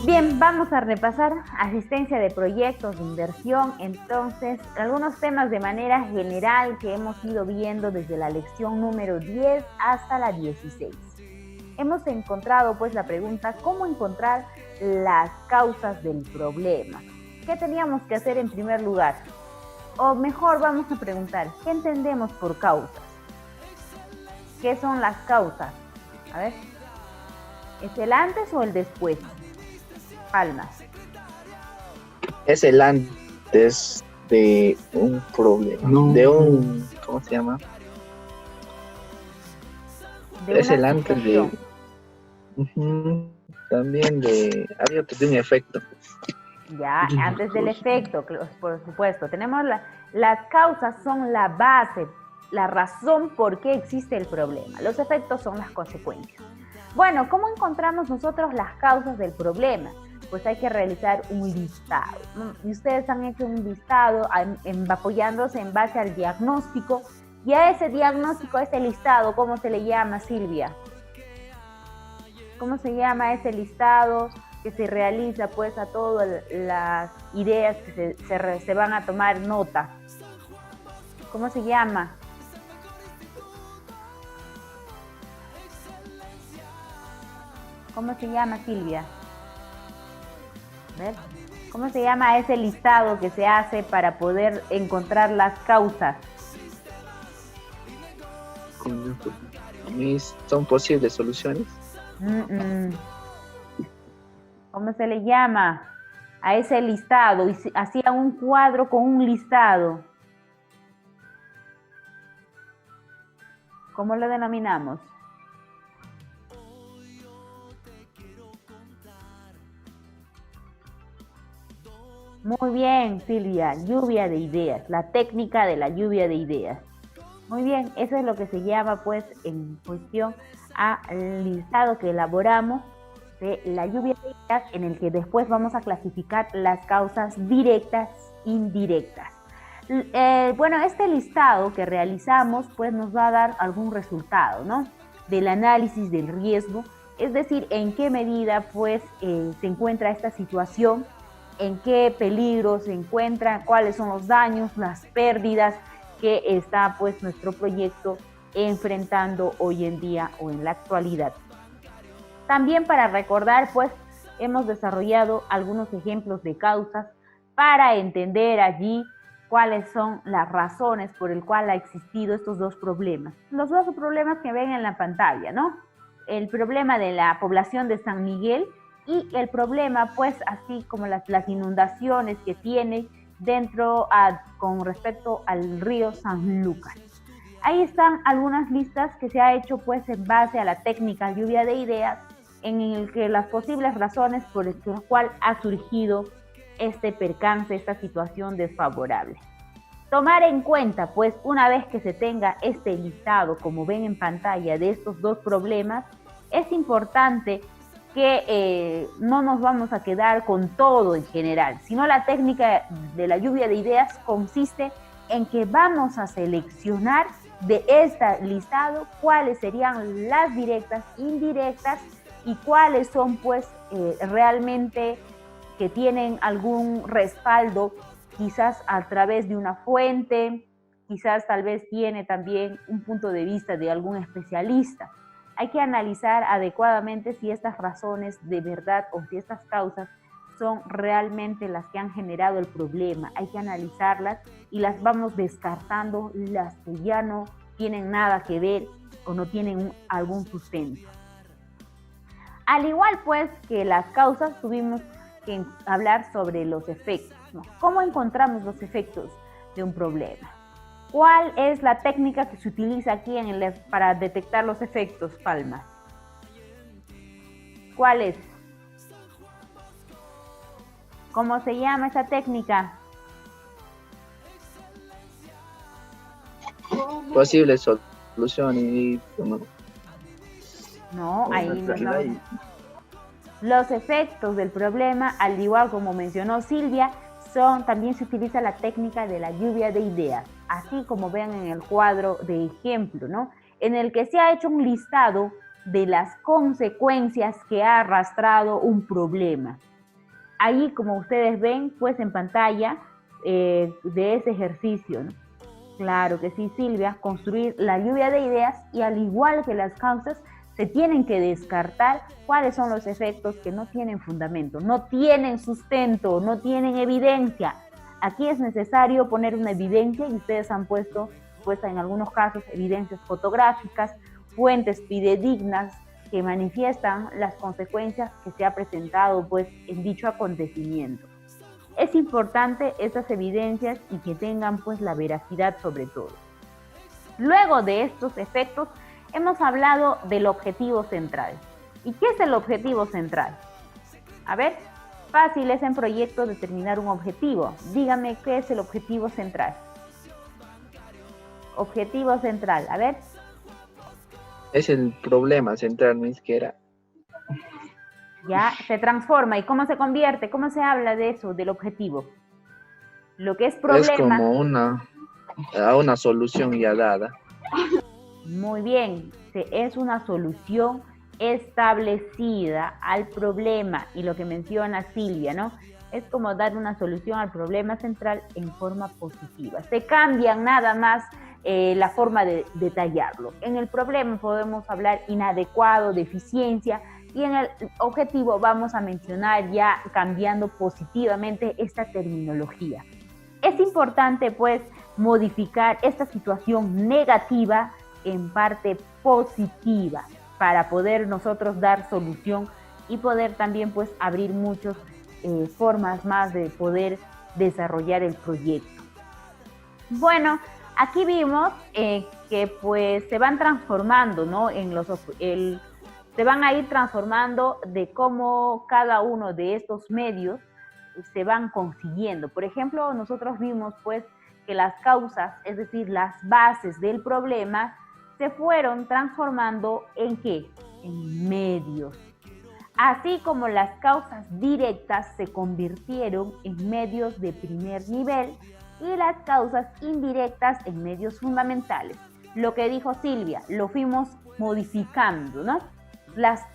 Bien, vamos a repasar asistencia de proyectos de inversión. Entonces, algunos temas de manera general que hemos ido viendo desde la lección número 10 hasta la 16. Hemos encontrado pues la pregunta, ¿cómo encontrar las causas del problema? ¿Qué teníamos que hacer en primer lugar? O mejor vamos a preguntar, ¿qué entendemos por causas? ¿Qué son las causas? A ver, ¿es el antes o el después? Palmas. Es el antes de un problema, de un, ¿cómo se llama? De Es una el antes situación. también de un efecto. Ya, antes del efecto, por supuesto. Tenemos las causas son la base, la razón por qué existe el problema. Los efectos son las consecuencias. Bueno, ¿cómo encontramos nosotros las causas del problema? Pues hay que realizar un listado. Y ustedes han hecho un listado apoyándose en base al diagnóstico. Y a ese diagnóstico, a ese listado, ¿cómo se le llama, Silvia? ¿Cómo se llama ese listado que se realiza pues a todas las ideas que se van a tomar nota? ¿Cómo se llama? ¿Cómo se llama, Silvia? A ver, ¿cómo se llama ese listado que se hace para poder encontrar las causas? ¿Son posibles soluciones? ¿Cómo se le llama a ese listado? Y hacía un cuadro con un listado. ¿Cómo lo denominamos? Muy bien, Silvia, lluvia de ideas, la técnica de la lluvia de ideas. Muy bien, eso es lo que se llama pues en cuestión al listado que elaboramos de la lluvia de ideas, en el que después vamos a clasificar las causas directas, indirectas. Bueno, este listado que realizamos pues nos va a dar algún resultado, ¿no? Del análisis del riesgo, es decir, en qué medida pues se encuentra esta situación, en qué peligro se encuentra, cuáles son los daños, las pérdidas que está pues nuestro proyecto enfrentando hoy en día o en la actualidad. También para recordar pues hemos desarrollado algunos ejemplos de causas para entender allí cuáles son las razones por el cual ha existido estos dos problemas. Los dos problemas que ven en la pantalla, ¿no? El problema de la población de San Miguel y el problema, pues, así como las inundaciones que tiene con respecto al río San Lucas. Ahí están algunas listas que se ha hecho, pues, en base a la técnica lluvia de ideas, en el que las posibles razones por las cuales ha surgido este percance, esta situación desfavorable. Tomar en cuenta, pues, una vez que se tenga este listado, como ven en pantalla, de estos dos problemas, es importante que no nos vamos a quedar con todo en general, sino la técnica de la lluvia de ideas consiste en que vamos a seleccionar de este listado cuáles serían las directas, indirectas y cuáles son pues realmente que tienen algún respaldo, quizás a través de una fuente, quizás tal vez tiene también un punto de vista de algún especialista. Hay que analizar adecuadamente si estas razones de verdad o si estas causas son realmente las que han generado el problema. Hay que analizarlas y las vamos descartando, las que ya no tienen nada que ver o no tienen algún sustento. Al igual pues que las causas, tuvimos que hablar sobre los efectos, ¿no? ¿Cómo encontramos los efectos de un problema? ¿Cuál es la técnica que se utiliza aquí para detectar los efectos, Palma? ¿Cuál es? ¿Cómo se llama esa técnica? Posible solución y... No, ahí no. Los efectos del problema, al igual como mencionó Silvia, también se utiliza la técnica de la lluvia de ideas, así como ven en el cuadro de ejemplo, ¿no? En el que se ha hecho un listado de las consecuencias que ha arrastrado un problema. Ahí, como ustedes ven, pues en pantalla de ese ejercicio, ¿no? Claro que sí, Silvia, construir la lluvia de ideas y al igual que las causas, se tienen que descartar cuáles son los efectos que no tienen fundamento, no tienen sustento, no tienen evidencia. Aquí es necesario poner una evidencia y ustedes han puesto en algunos casos evidencias fotográficas, fuentes fidedignas que manifiestan las consecuencias que se ha presentado pues en dicho acontecimiento. Es importante estas evidencias y que tengan pues la veracidad sobre todo. Luego de estos efectos, hemos hablado del objetivo central. ¿Y qué es el objetivo central? A ver, fácil es en proyectos determinar un objetivo. Dígame qué es el objetivo central. Objetivo central, a ver. Es el problema central, ni siquiera. Ya, se transforma. ¿Y cómo se convierte? ¿Cómo se habla de eso, del objetivo? Lo que es problema. Es como una solución ya dada. Muy bien, es una solución establecida al problema y lo que menciona Silvia, ¿no? Es como dar una solución al problema central en forma positiva. Se cambian nada más la forma de detallarlo. En el problema podemos hablar inadecuado, deficiencia, y en el objetivo vamos a mencionar ya cambiando positivamente esta terminología. Es importante pues modificar esta situación negativa en parte positiva para poder nosotros dar solución y poder también pues abrir muchas formas más de poder desarrollar el proyecto. Bueno, aquí vimos que pues se van transformando, ¿no? Se van a ir transformando de cómo cada uno de estos medios se van consiguiendo. Por ejemplo, nosotros vimos pues que las causas, es decir, las bases del problema, se fueron transformando ¿en qué? En medios. Así como las causas directas se convirtieron en medios de primer nivel y las causas indirectas en medios fundamentales. Lo que dijo Silvia, lo fuimos modificando, ¿no?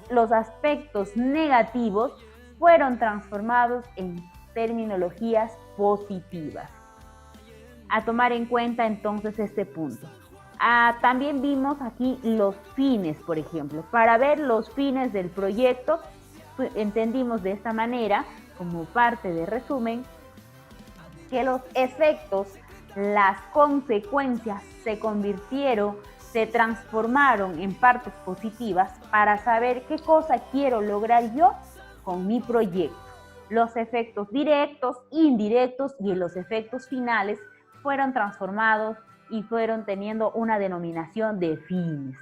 Los aspectos negativos fueron transformados en terminologías positivas. A tomar en cuenta entonces este punto. También vimos aquí los fines, por ejemplo. Para ver los fines del proyecto, entendimos de esta manera, como parte de resumen, que los efectos, las consecuencias se transformaron en partes positivas para saber qué cosa quiero lograr yo con mi proyecto. Los efectos directos, indirectos y los efectos finales fueron transformados y fueron teniendo una denominación de fines.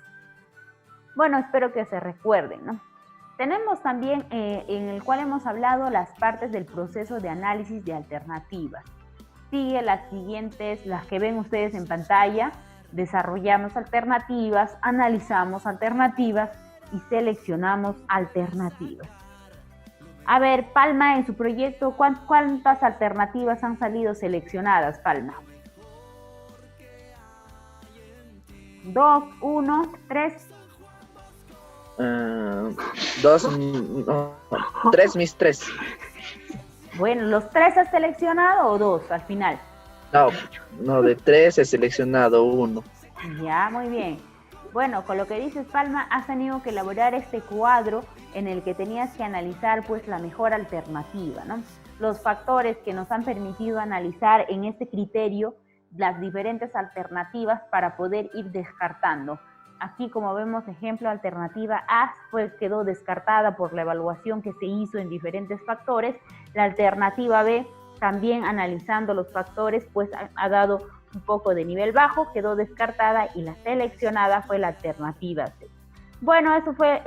Bueno, espero que se recuerden, ¿no? Tenemos también en el cual hemos hablado las partes del proceso de análisis de alternativas. Sigue las siguientes, las que ven ustedes en pantalla. Desarrollamos alternativas, analizamos alternativas y seleccionamos alternativas. A ver, Palma, en su proyecto, ¿cuántas alternativas han salido seleccionadas, Palma? 2, 1, 3. 3, mis 3. Bueno, ¿los 3 has seleccionado o 2 al final? No, de 3 he seleccionado 1. Ya, muy bien. Bueno, con lo que dices, Palma, has tenido que elaborar este cuadro en el que tenías que analizar pues la mejor alternativa, ¿no? Los factores que nos han permitido analizar en este criterio las diferentes alternativas para poder ir descartando. Aquí, como vemos, ejemplo, alternativa A pues quedó descartada por la evaluación que se hizo en diferentes factores. La alternativa B, también analizando los factores, pues ha dado un poco de nivel bajo, quedó descartada y la seleccionada fue la alternativa C. Bueno, eso fue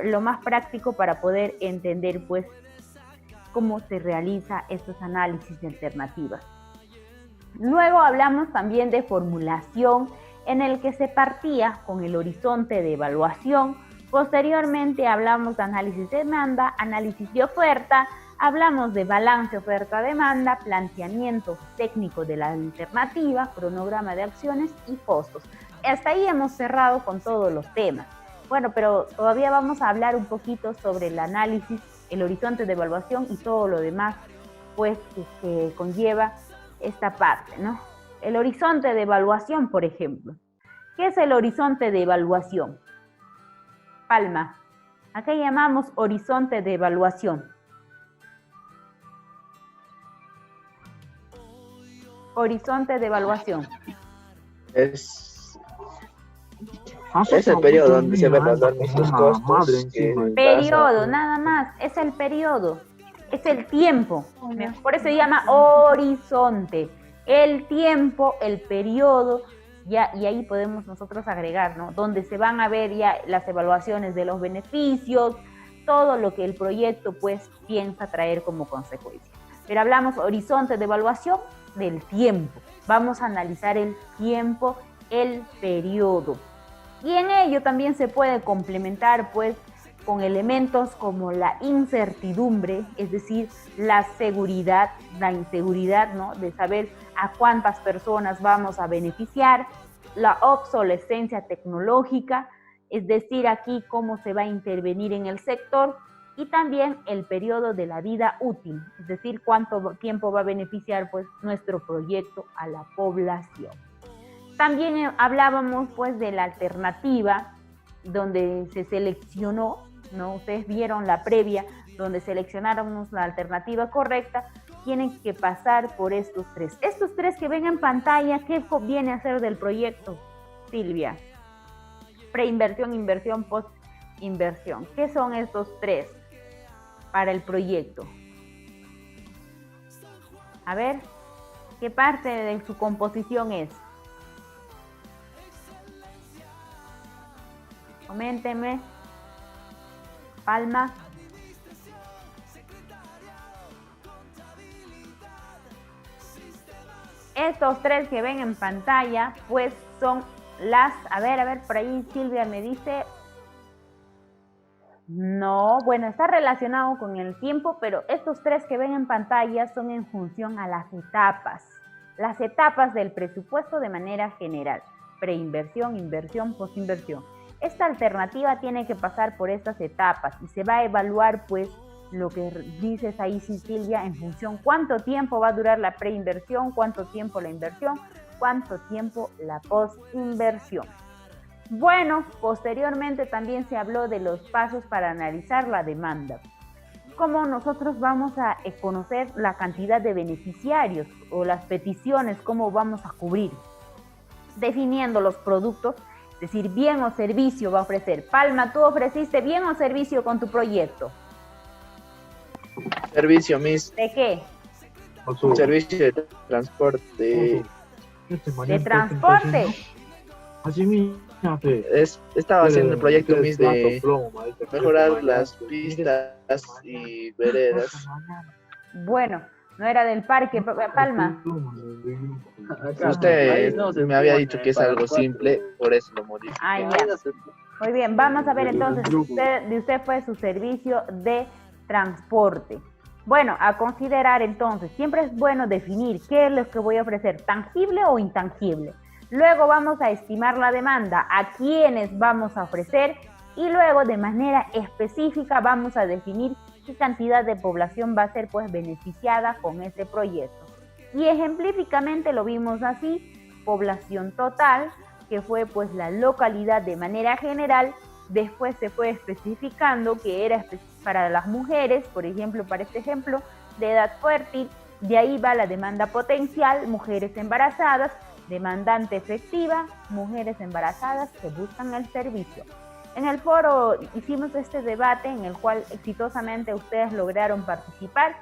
lo más práctico para poder entender pues cómo se realiza estos análisis de alternativas. Luego hablamos también de formulación, en el que se partía con el horizonte de evaluación. Posteriormente hablamos de análisis de demanda, análisis de oferta, hablamos de balance oferta-demanda, planteamiento técnico de la alternativa, cronograma de acciones y costos. Hasta ahí hemos cerrado con todos los temas. Bueno, pero todavía vamos a hablar un poquito sobre el análisis, el horizonte de evaluación y todo lo demás, pues, que conlleva esta parte, ¿no? El horizonte de evaluación, por ejemplo. ¿Qué es el horizonte de evaluación? Palma. ¿A qué llamamos horizonte de evaluación? Horizonte de evaluación. Es el periodo donde se evalúan nuestros costos. Periodo, nada más, es el periodo, es el tiempo. Por eso se llama horizonte. El tiempo, el periodo, ya, y ahí podemos nosotros agregar, ¿no? Donde se van a ver ya las evaluaciones de los beneficios, todo lo que el proyecto pues piensa traer como consecuencia. Pero hablamos horizonte de evaluación del tiempo. Vamos a analizar el tiempo, el periodo. Y en ello también se puede complementar pues con elementos como la incertidumbre, es decir, la seguridad, la inseguridad, ¿no? De saber a cuántas personas vamos a beneficiar, la obsolescencia tecnológica, es decir, aquí cómo se va a intervenir en el sector, y también el periodo de la vida útil, es decir, cuánto tiempo va a beneficiar pues nuestro proyecto a la población. También hablábamos pues de la alternativa donde se seleccionó, ¿no? Ustedes vieron la previa donde seleccionáramos la alternativa correcta. Tienen que pasar por estos tres. Estos tres que ven en pantalla, ¿qué viene a ser del proyecto, Silvia? Preinversión, inversión, postinversión. ¿Qué son estos tres para el proyecto? A ver, ¿qué parte de su composición es? Coméntenme. Palma. Estos tres que ven en pantalla, pues son las... A ver, por ahí Silvia me dice... No, bueno, está relacionado con el tiempo, pero estos tres que ven en pantalla son en función a las etapas del presupuesto de manera general. Preinversión, inversión, postinversión. Esta alternativa tiene que pasar por estas etapas y se va a evaluar pues lo que dices ahí, Silvia, en función cuánto tiempo va a durar la preinversión, cuánto tiempo la inversión, cuánto tiempo la postinversión. Bueno, posteriormente también se habló de los pasos para analizar la demanda. Cómo nosotros vamos a conocer la cantidad de beneficiarios o las peticiones, cómo vamos a cubrir. Definiendo los productos, es decir, bien o servicio va a ofrecer. Palma, ¿tú ofreciste bien o servicio con tu proyecto? Servicio, Miss. ¿De qué? Un servicio de transporte. ¿De transporte? Estaba haciendo el proyecto Miss de mejorar las pistas y veredas. Bueno, no era del parque, Palma. Usted me había dicho que es algo simple, por eso lo modifiqué. Ah, ya. Muy bien, vamos a ver entonces, de usted fue su servicio de transporte. Bueno, a considerar entonces, siempre es bueno definir qué es lo que voy a ofrecer, tangible o intangible. Luego vamos a estimar la demanda, a quiénes vamos a ofrecer y luego de manera específica vamos a definir qué cantidad de población va a ser pues beneficiada con ese proyecto. Y ejemplíficamente lo vimos así, población total, que fue pues la localidad de manera general, después se fue especificando que era para las mujeres, por ejemplo, para este ejemplo, de edad fértil, de ahí va la demanda potencial, mujeres embarazadas, demandante efectiva, mujeres embarazadas que buscan el servicio. En el foro hicimos este debate en el cual exitosamente ustedes lograron participar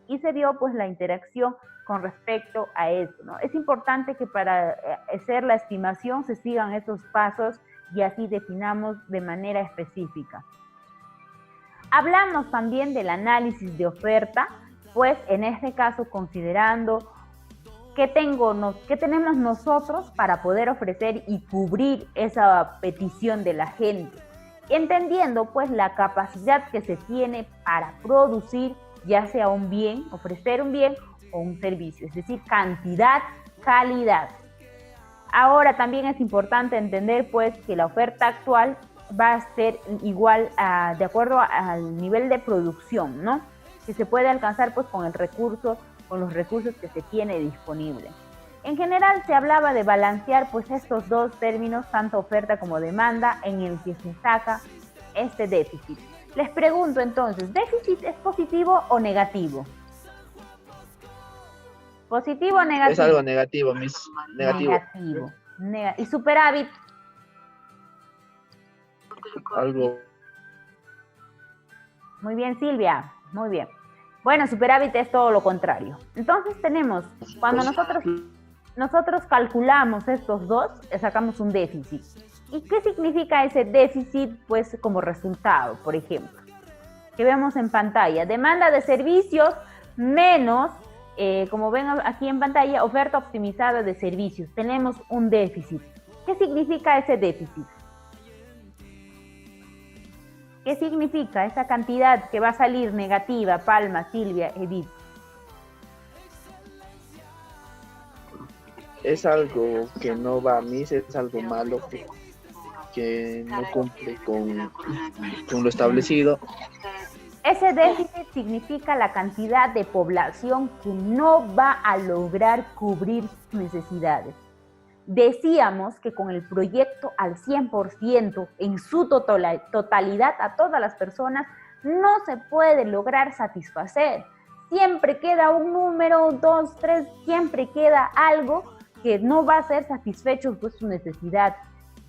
y se dio pues la interacción con respecto a eso, ¿no? Es importante que para hacer la estimación se sigan esos pasos y así definamos de manera específica. Hablamos también del análisis de oferta, pues en este caso considerando qué tenemos nosotros para poder ofrecer y cubrir esa petición de la gente, entendiendo pues la capacidad que se tiene para producir ya sea un bien, ofrecer un bien o un servicio, es decir, cantidad, calidad. Ahora también es importante entender pues que la oferta actual va a ser igual de acuerdo al nivel de producción, ¿no? Que se puede alcanzar pues con los recursos que se tiene disponible. En general se hablaba de balancear pues estos dos términos, tanto oferta como demanda, en el que se saca este déficit. Les pregunto entonces, ¿déficit es positivo o negativo? ¿Positivo o negativo? Es algo negativo, negativo. ¿Y superávit? Algo. Muy bien, Silvia, muy bien. Bueno, superávit es todo lo contrario. Entonces tenemos, cuando nosotros calculamos estos dos, sacamos un déficit. ¿Y qué significa ese déficit? Pues como resultado, por ejemplo, que vemos en pantalla, demanda de servicios menos, como ven aquí en pantalla, oferta optimizada de servicios. Tenemos un déficit. ¿Qué significa ese déficit? ¿Qué significa esa cantidad que va a salir negativa, Palma, Silvia, Edith? Es algo que no va a misa, es algo malo que no cumple con lo establecido. Ese déficit significa la cantidad de población que no va a lograr cubrir sus necesidades. Decíamos que con el proyecto al 100%, en su totalidad, a todas las personas, no se puede lograr satisfacer. Siempre queda un número, 2, 3, siempre queda algo que no va a ser satisfecho por su necesidad.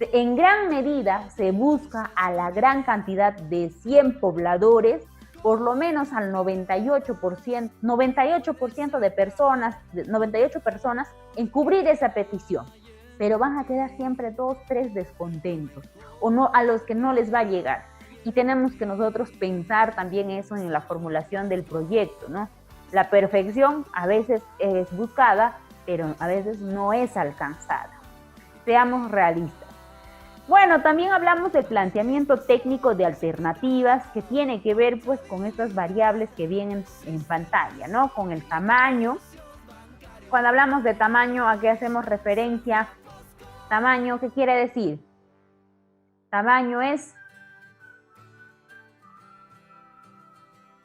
En gran medida se busca a la gran cantidad de 100 pobladores, por lo menos al 98% de personas, 98 personas, en cubrir esa petición. Pero van a quedar siempre 2, 3 descontentos, o no, a los que no les va a llegar. Y tenemos que nosotros pensar también eso en la formulación del proyecto, ¿no? La perfección a veces es buscada, pero a veces no es alcanzada. Seamos realistas. Bueno, también hablamos del planteamiento técnico de alternativas, que tiene que ver pues con estas variables que vienen en pantalla, ¿no? Con el tamaño. Cuando hablamos de tamaño, ¿a qué hacemos referencia? Tamaño, ¿qué quiere decir? Tamaño es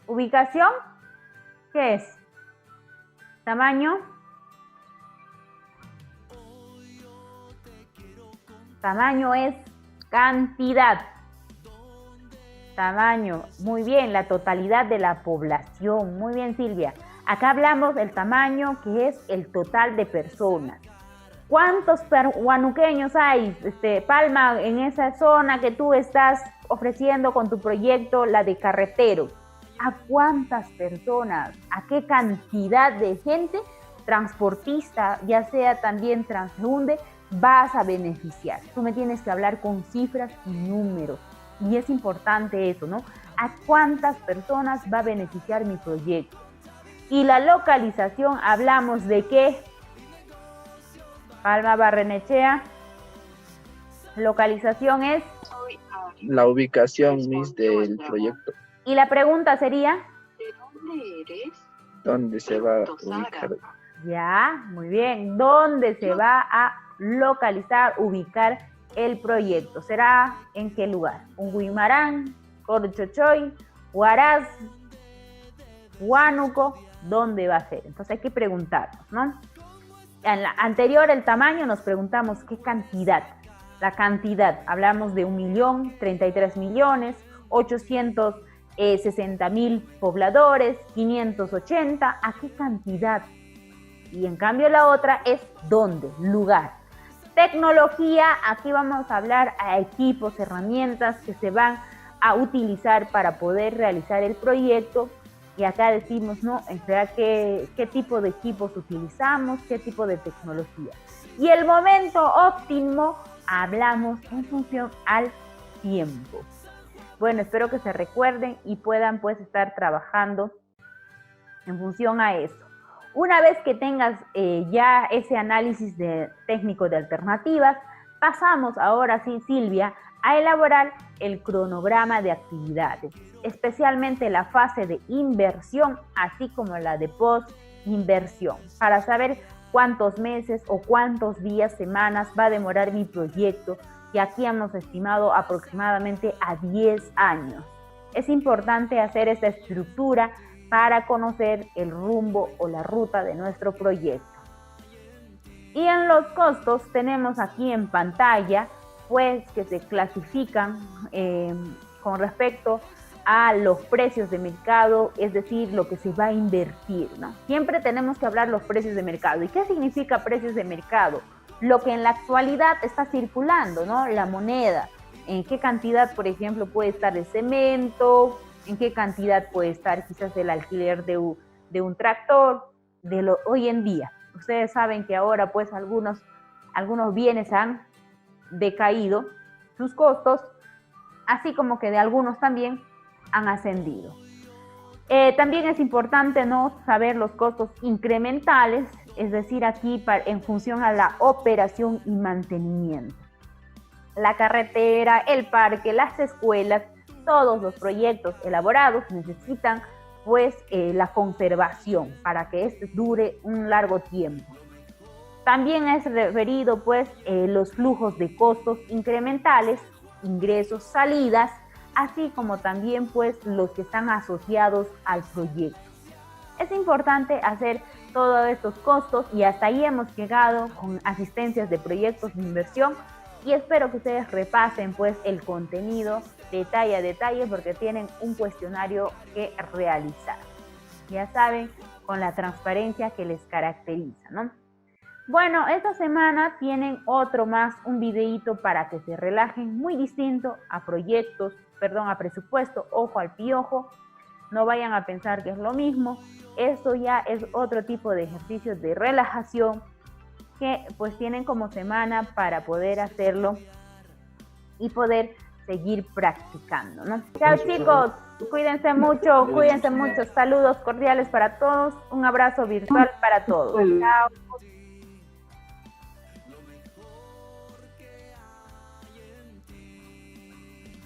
ubicación. ¿Qué es? Tamaño. Tamaño es cantidad. Tamaño, muy bien, la totalidad de la población. Muy bien, Silvia. Acá hablamos del tamaño, que es el total de personas. ¿Cuántos huanuqueños hay, Palma, en esa zona que tú estás ofreciendo con tu proyecto, la de carretero? ¿A cuántas personas? ¿A qué cantidad de gente transportista, ya sea también transeúnte, vas a beneficiar? Tú me tienes que hablar con cifras y números. Y es importante eso, ¿no? ¿A cuántas personas va a beneficiar mi proyecto? Y la localización, hablamos de qué. Palma Barrenechea. Localización es la ubicación del proyecto. Y la pregunta sería, ¿de dónde eres? ¿Dónde se va a ubicar? Ya, muy bien. ¿Dónde se va a localizar, ubicar el proyecto? ¿Será en qué lugar? ¿Un Guimarán, Corchochoy, Huaraz, Huánuco? ¿Dónde va a ser? Entonces hay que preguntarnos, ¿no? En la anterior, el tamaño, nos preguntamos qué cantidad. La cantidad, hablamos de 1.033.860.000 pobladores, 580, ¿a qué cantidad? Y en cambio la otra es ¿dónde? Lugar. Tecnología, aquí vamos a hablar a equipos, herramientas que se van a utilizar para poder realizar el proyecto. Y acá decimos, ¿no? ¿Qué tipo de equipos utilizamos? ¿Qué tipo de tecnología? Y el momento óptimo, hablamos en función al tiempo. Bueno, espero que se recuerden y puedan pues estar trabajando en función a eso. Una vez que tengas ya ese análisis técnico de alternativas, pasamos ahora sí, Silvia, a elaborar el cronograma de actividades, especialmente la fase de inversión, así como la de post-inversión, para saber cuántos meses o cuántos días, semanas va a demorar mi proyecto y aquí hemos estimado aproximadamente a 10 años. Es importante hacer esta estructura para conocer el rumbo o la ruta de nuestro proyecto. Y en los costos tenemos aquí en pantalla, pues que se clasifican con respecto a los precios de mercado, es decir, lo que se va a invertir, ¿no? Siempre tenemos que hablar los precios de mercado. ¿Y qué significa precios de mercado? Lo que en la actualidad está circulando, ¿no? La moneda. ¿En qué cantidad, por ejemplo, puede estar el cemento? ¿En qué cantidad puede estar quizás el alquiler de un tractor? Hoy en día. Ustedes saben que ahora pues algunos bienes han decaído sus costos, así como que de algunos también han ascendido. También es importante, ¿no?, saber los costos incrementales, es decir, aquí en función a la operación y mantenimiento. La carretera, el parque, las escuelas, todos los proyectos elaborados necesitan pues la conservación para que este dure un largo tiempo. También es referido pues los flujos de costos incrementales, ingresos, salidas, así como también pues los que están asociados al proyecto. Es importante hacer todos estos costos y hasta ahí hemos llegado con asistencias de proyectos de inversión y espero que ustedes repasen pues el contenido detalle a detalle porque tienen un cuestionario que realizar. Ya saben, con la transparencia que les caracteriza, ¿no? Bueno, esta semana tienen un videíto para que se relajen, muy distinto a presupuesto, ojo al piojo, no vayan a pensar que es lo mismo, esto ya es otro tipo de ejercicios de relajación que pues tienen como semana para poder hacerlo y poder seguir practicando, ¿no? Chao chicos, cuídense mucho, saludos cordiales para todos, un abrazo virtual para todos, chao.